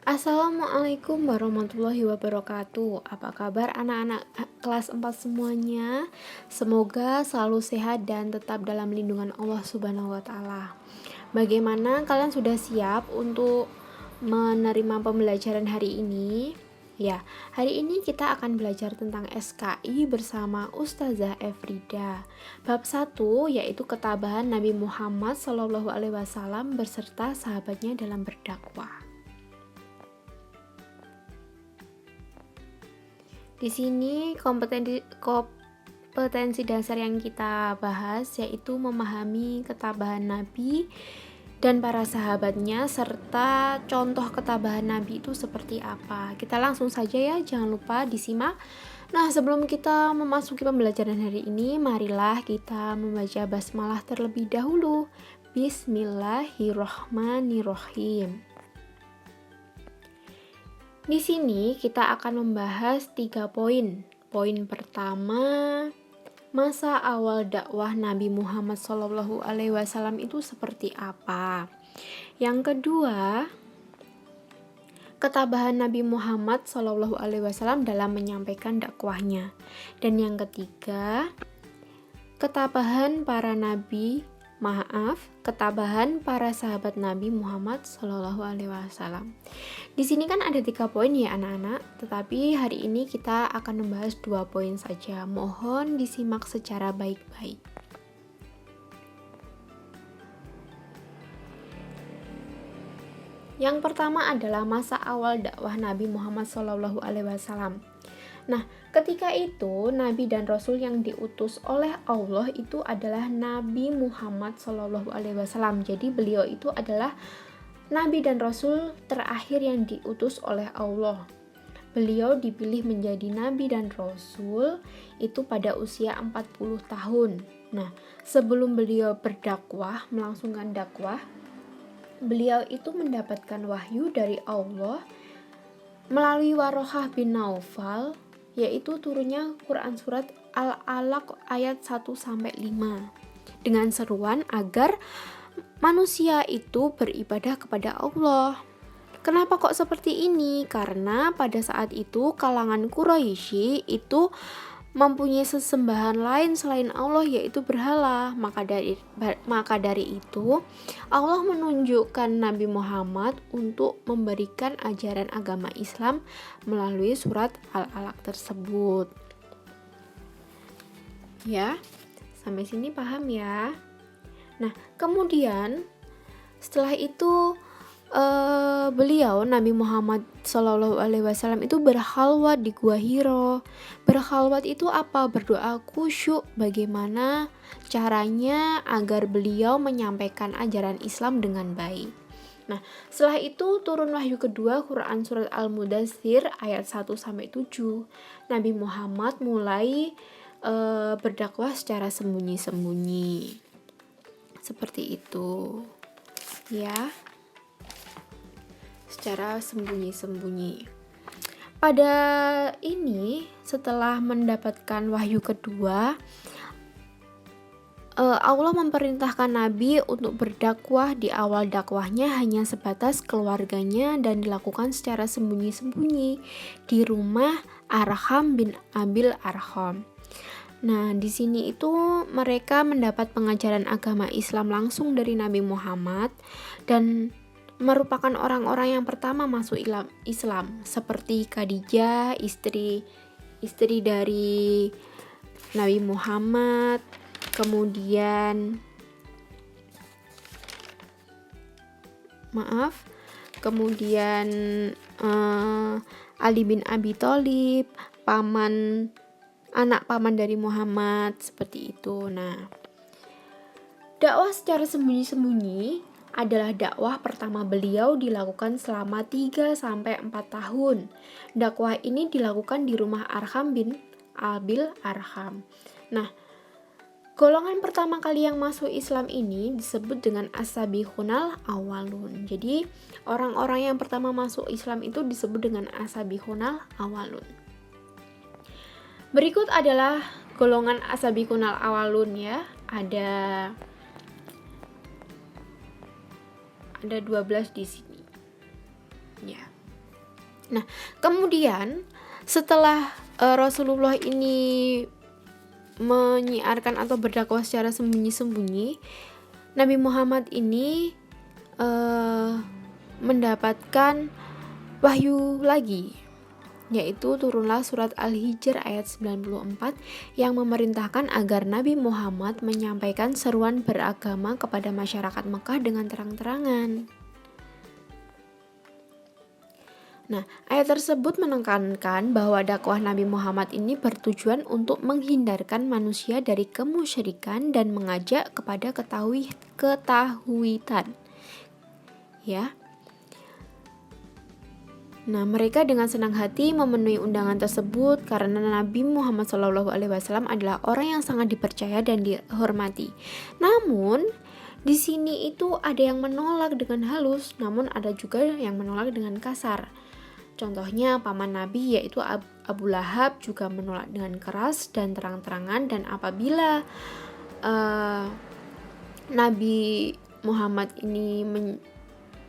Assalamualaikum warahmatullahi wabarakatuh. Apa kabar anak-anak kelas 4 semuanya? Semoga selalu sehat dan tetap dalam lindungan Allah Subhanahu wa taala. Bagaimana kalian sudah siap untuk menerima pembelajaran hari ini? Ya, hari ini kita akan belajar tentang SKI bersama Ustazah Efrida. Bab 1 yaitu ketabahan Nabi Muhammad SAW beserta sahabatnya dalam berdakwah. Di sini kompetensi dasar yang kita bahas yaitu memahami ketabahan Nabi dan para sahabatnya serta contoh ketabahan Nabi itu seperti apa. Kita langsung saja ya, jangan lupa disimak. Nah, sebelum kita memasuki pembelajaran hari ini, marilah kita membaca basmalah terlebih dahulu. Bismillahirrahmanirrahim. Di sini kita akan membahas 3 poin. Poin pertama, masa awal dakwah Nabi Muhammad SAW itu seperti apa. Yang kedua, ketabahan Nabi Muhammad SAW dalam menyampaikan dakwahnya. Dan yang ketiga, ketabahan para sahabat Nabi Muhammad SAW. Di sini kan ada 3 poin ya anak-anak, tetapi hari ini kita akan membahas 2 poin saja. Mohon disimak secara baik-baik. Yang pertama adalah masa awal dakwah Nabi Muhammad SAW. Nah, ketika itu Nabi dan Rasul yang diutus oleh Allah itu adalah Nabi Muhammad SAW. Jadi beliau itu adalah Nabi dan Rasul terakhir yang diutus oleh Allah. Beliau dipilih menjadi Nabi dan Rasul itu pada usia 40 tahun. Nah, sebelum beliau berdakwah, melangsungkan dakwah, beliau itu mendapatkan wahyu dari Allah melalui Warohah bin Naufal, yaitu turunnya Quran surat Al-Alaq ayat 1-5 dengan seruan agar manusia itu beribadah kepada Allah. Kenapa kok seperti ini? Karena pada saat itu kalangan Quraisy itu mempunyai sesembahan lain selain Allah, yaitu berhala. Maka dari itu Allah menunjukkan Nabi Muhammad untuk memberikan ajaran agama Islam melalui surat Al-Alaq tersebut. Ya, sampai sini paham ya? Nah, kemudian setelah itu beliau Nabi Muhammad SAW itu berkhalwat di Gua Hiro. Berkhalwat itu apa? Berdoa khusyuk. Bagaimana caranya agar beliau menyampaikan ajaran Islam dengan baik. Nah, setelah itu turun wahyu kedua, Quran surat Al-Mudaththir ayat 1-7. Nabi Muhammad mulai berdakwah secara sembunyi-sembunyi. Seperti itu. Ya. Secara sembunyi-sembunyi. Pada ini, setelah mendapatkan wahyu kedua, Allah memerintahkan Nabi untuk berdakwah. Di awal dakwahnya hanya sebatas keluarganya dan dilakukan secara sembunyi-sembunyi di rumah Arham bin Abil Arham. Nah, di sini itu mereka mendapat pengajaran agama Islam langsung dari Nabi Muhammad dan merupakan orang-orang yang pertama masuk Islam, seperti Khadijah, istri dari Nabi Muhammad, kemudian Ali bin Abi Thalib, anak paman dari Muhammad, seperti itu. Nah, dakwah secara sembunyi-sembunyi adalah dakwah pertama beliau dilakukan selama 3-4 tahun. Dakwah ini dilakukan di rumah Arham bin Abil Arham. Nah, golongan pertama kali yang masuk Islam ini disebut dengan as-sabiqunal awalun. Jadi, orang-orang yang pertama masuk Islam itu disebut dengan as-sabiqunal awalun. Berikut adalah golongan as-sabiqunal awalun ya. Ada 12 di sini. Ya. Nah, kemudian setelah Rasulullah ini menyiarkan atau berdakwah secara sembunyi-sembunyi, Nabi Muhammad ini mendapatkan wahyu lagi, yaitu turunlah surat Al-Hijr ayat 94 yang memerintahkan agar Nabi Muhammad menyampaikan seruan beragama kepada masyarakat Mekah dengan terang-terangan. Nah, ayat tersebut menekankan bahwa dakwah Nabi Muhammad ini bertujuan untuk menghindarkan manusia dari kemusyrikan dan mengajak kepada ketahuitan. Ya. Nah, mereka dengan senang hati memenuhi undangan tersebut karena Nabi Muhammad SAW adalah orang yang sangat dipercaya dan dihormati. Namun, di sini itu ada yang menolak dengan halus, namun ada juga yang menolak dengan kasar. Contohnya paman Nabi yaitu Abu Lahab juga menolak dengan keras dan terang-terangan, dan apabila Nabi Muhammad ini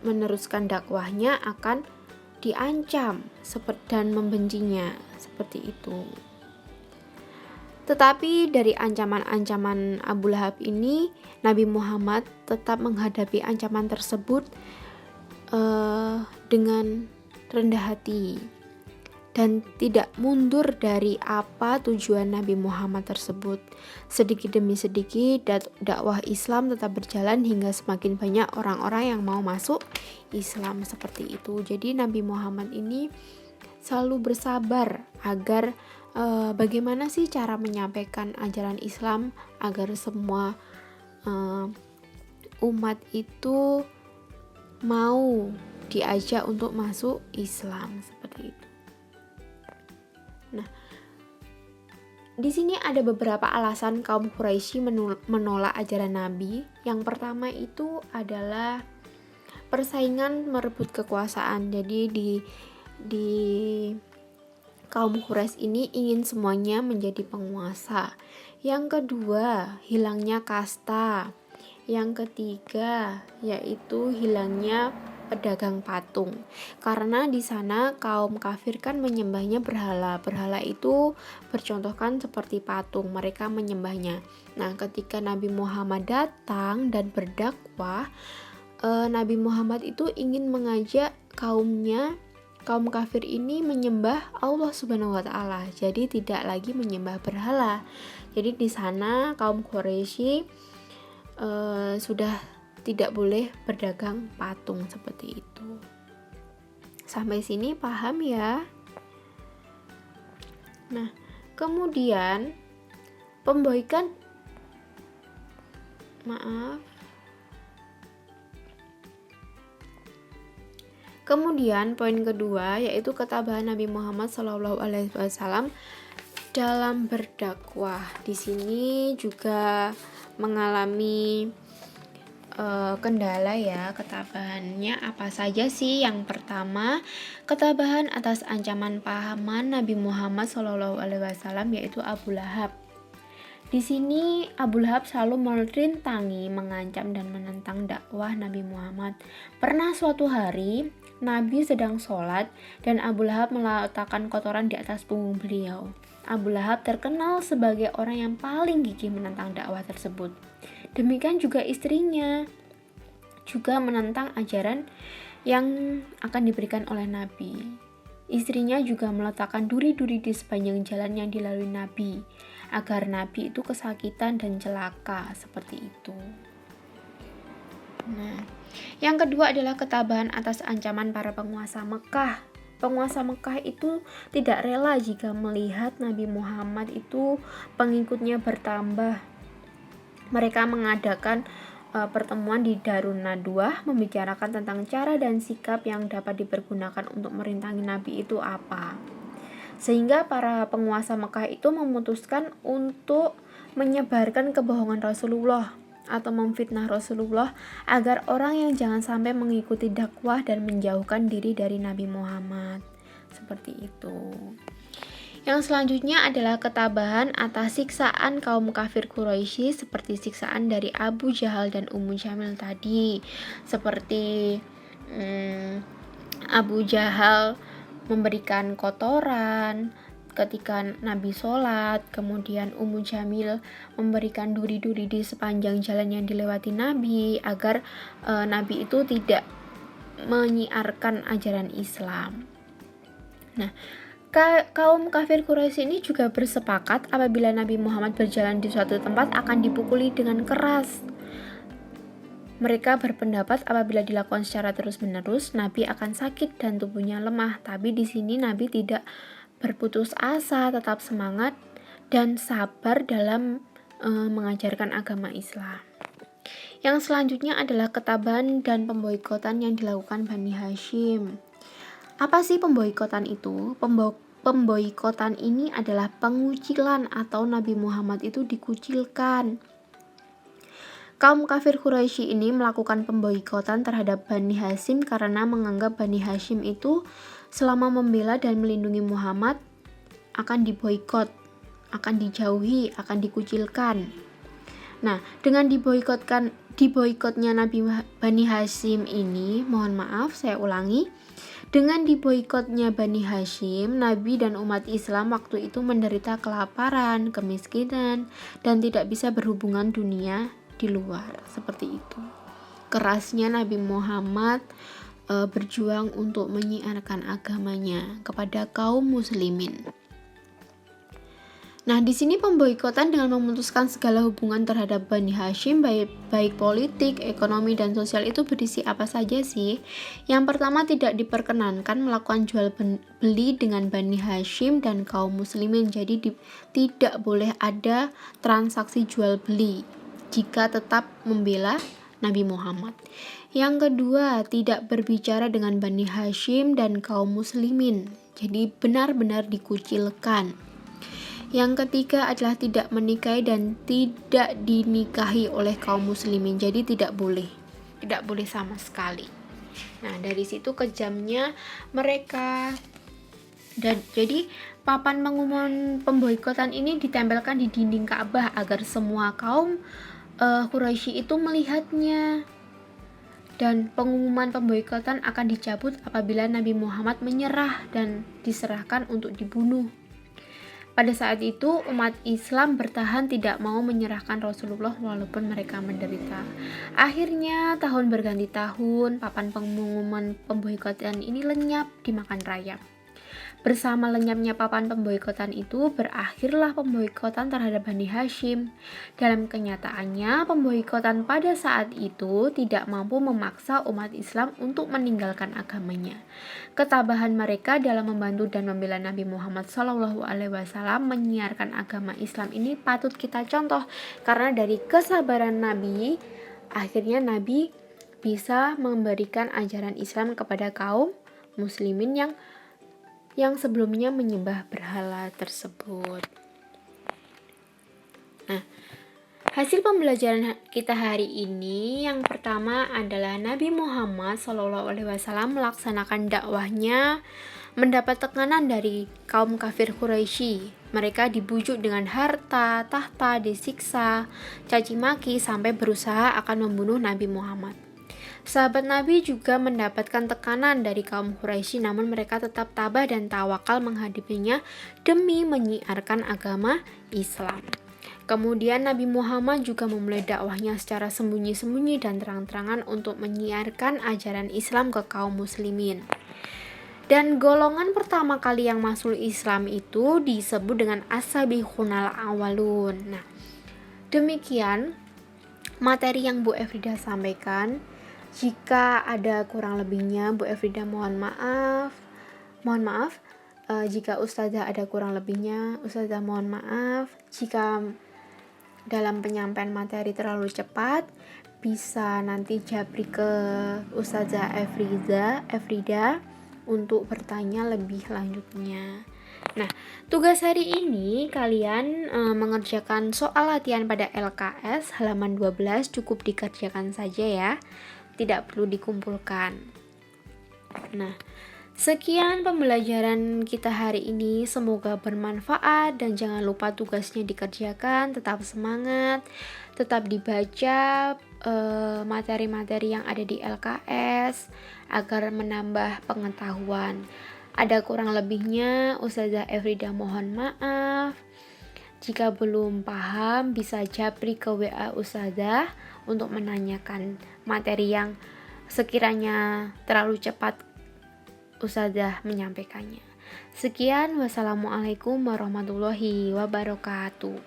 meneruskan dakwahnya akan diancam dan membencinya seperti itu. Tetapi dari ancaman-ancaman Abu Lahab ini, Nabi Muhammad tetap menghadapi ancaman tersebut dengan rendah hati dan tidak mundur dari apa tujuan Nabi Muhammad tersebut. Sedikit demi sedikit dakwah Islam tetap berjalan hingga semakin banyak orang-orang yang mau masuk Islam seperti itu. Jadi Nabi Muhammad ini selalu bersabar agar bagaimana sih cara menyampaikan ajaran Islam agar semua umat itu mau diajak untuk masuk Islam seperti itu. Nah, di sini ada beberapa alasan kaum Quraisy menolak ajaran Nabi. Yang pertama itu adalah persaingan merebut kekuasaan. Jadi di kaum Quraisy ini ingin semuanya menjadi penguasa. Yang kedua, hilangnya kasta. Yang ketiga, yaitu hilangnya pedagang patung. Karena di sana kaum kafir kan menyembahnya berhala. Berhala itu bercontohkan seperti patung, mereka menyembahnya. Nah, ketika Nabi Muhammad datang dan berdakwah, Nabi Muhammad itu ingin mengajak kaum kafir ini menyembah Allah Subhanahu wa taala. Jadi tidak lagi menyembah berhala. Jadi di sana kaum Quraisy sudah tidak boleh berdagang patung seperti itu. Sampai sini paham ya? Nah, kemudian Kemudian poin kedua yaitu ketabahan Nabi Muhammad SAW dalam berdakwah. Di sini juga mengalami kendala ya. Ketabahannya apa saja sih? Yang pertama, ketabahan atas ancaman paman Nabi Muhammad SAW yaitu Abu Lahab. Di sini Abu Lahab selalu merintangi, mengancam dan menentang dakwah Nabi Muhammad. Pernah suatu hari Nabi sedang sholat dan Abu Lahab meletakkan kotoran di atas punggung beliau. Abu Lahab terkenal sebagai orang yang paling gigih menentang dakwah tersebut. Demikian juga istrinya juga menentang ajaran yang akan diberikan oleh Nabi. Istrinya juga meletakkan duri-duri di sepanjang jalan yang dilalui Nabi, agar Nabi itu kesakitan dan celaka seperti itu. Nah, yang kedua adalah ketabahan atas ancaman para penguasa Mekah. Penguasa Mekah itu tidak rela jika melihat Nabi Muhammad itu pengikutnya bertambah. Mereka mengadakan pertemuan di Darun Nadwah membicarakan tentang cara dan sikap yang dapat dipergunakan untuk merintangi Nabi itu apa. Sehingga para penguasa Mekah itu memutuskan untuk menyebarkan kebohongan Rasulullah atau memfitnah Rasulullah agar orang yang jangan sampai mengikuti dakwah dan menjauhkan diri dari Nabi Muhammad. Seperti itu. Yang selanjutnya adalah ketabahan atas siksaan kaum kafir Quraisy seperti siksaan dari Abu Jahal dan Ummu Jamil tadi. Seperti Abu Jahal memberikan kotoran ketika Nabi sholat, kemudian Ummu Jamil memberikan duri-duri di sepanjang jalan yang dilewati Nabi agar Nabi itu tidak menyiarkan ajaran Islam. Nah, kaum kafir Quraisy ini juga bersepakat apabila Nabi Muhammad berjalan di suatu tempat akan dipukuli dengan keras. Mereka berpendapat apabila dilakukan secara terus-menerus, Nabi akan sakit dan tubuhnya lemah. Tapi di sini Nabi tidak berputus asa, tetap semangat dan sabar dalam mengajarkan agama Islam. Yang selanjutnya adalah ketabahan dan pemboikotan yang dilakukan Bani Hashim. Apa sih pemboikotan itu? Pemboikotan ini adalah pengucilan atau Nabi Muhammad itu dikucilkan. Kaum kafir Quraisy ini melakukan pemboikotan terhadap Bani Hashim karena menganggap Bani Hashim itu selama membela dan melindungi Muhammad akan diboikot, akan dijauhi, akan dikucilkan. Nah, dengan diboikotnya Nabi Bani Hashim ini, mohon maaf saya ulangi, dengan diboikotnya Bani Hashim, Nabi dan umat Islam waktu itu menderita kelaparan, kemiskinan, dan tidak bisa berhubungan dunia di luar, seperti itu. Kerasnya Nabi Muhammad berjuang untuk menyiarkan agamanya kepada kaum muslimin. Nah, di sini pemboikotan dengan memutuskan segala hubungan terhadap Bani Hashim, baik politik, ekonomi, dan sosial itu berisi apa saja sih? Yang pertama, tidak diperkenankan melakukan jual beli dengan Bani Hashim dan kaum muslimin. Jadi tidak boleh ada transaksi jual beli jika tetap membela Nabi Muhammad. Yang kedua, tidak berbicara dengan Bani Hashim dan kaum muslimin. Jadi benar-benar dikucilkan. Yang ketiga adalah tidak menikahi dan tidak dinikahi oleh kaum muslimin. Jadi tidak boleh sama sekali. Nah, dari situ kejamnya mereka. Dan jadi papan pengumuman pemboikotan ini ditempelkan di dinding Ka'bah agar semua kaum Quraisy itu melihatnya. Dan pengumuman pemboikotan akan dicabut apabila Nabi Muhammad menyerah dan diserahkan untuk dibunuh. Pada saat itu umat Islam bertahan tidak mau menyerahkan Rasulullah walaupun mereka menderita. Akhirnya tahun berganti tahun, papan pengumuman pemboikotan ini lenyap dimakan rayap. Bersama lenyapnya papan pemboikotan itu, berakhirlah pemboikotan terhadap Bani Hashim. Dalam kenyataannya, pemboikotan pada saat itu tidak mampu memaksa umat Islam untuk meninggalkan agamanya. Ketabahan mereka dalam membantu dan membela Nabi Muhammad SAW menyiarkan agama Islam ini patut kita contoh, karena dari kesabaran Nabi, akhirnya Nabi bisa memberikan ajaran Islam kepada kaum muslimin yang sebelumnya menyembah berhala tersebut. Nah, hasil pembelajaran kita hari ini yang pertama adalah Nabi Muhammad SAW melaksanakan dakwahnya mendapat tekanan dari kaum kafir Quraisy. Mereka dibujuk dengan harta, tahta, disiksa, caci maki sampai berusaha akan membunuh Nabi Muhammad. Sahabat Nabi juga mendapatkan tekanan dari kaum Quraisy, namun mereka tetap tabah dan tawakal menghadapinya demi menyiarkan agama Islam. Kemudian Nabi Muhammad juga memulai dakwahnya secara sembunyi-sembunyi dan terang-terangan untuk menyiarkan ajaran Islam ke kaum muslimin. Dan golongan pertama kali yang masuk Islam itu disebut dengan as-sabiqunal awwalun. Nah, demikian materi yang Bu Efrida sampaikan. Jika ada kurang lebihnya, Bu Efrida mohon maaf. Jika Ustazah ada kurang lebihnya, Ustazah mohon maaf. Jika dalam penyampaian materi terlalu cepat, bisa nanti japri ke Ustazah Efrida untuk bertanya lebih lanjutnya. Nah, tugas hari ini kalian mengerjakan soal latihan pada LKS halaman 12, cukup dikerjakan saja ya. Tidak perlu dikumpulkan. Nah, sekian pembelajaran kita hari ini, semoga bermanfaat dan jangan lupa tugasnya dikerjakan, tetap semangat, tetap dibaca materi-materi yang ada di LKS agar menambah pengetahuan. Ada kurang lebihnya, Ustazah Efrida mohon maaf. Jika belum paham, bisa japri ke WA Ustazah untuk menanyakan materi yang sekiranya terlalu cepat Ustazah menyampaikannya. Sekian, wassalamualaikum warahmatullahi wabarakatuh.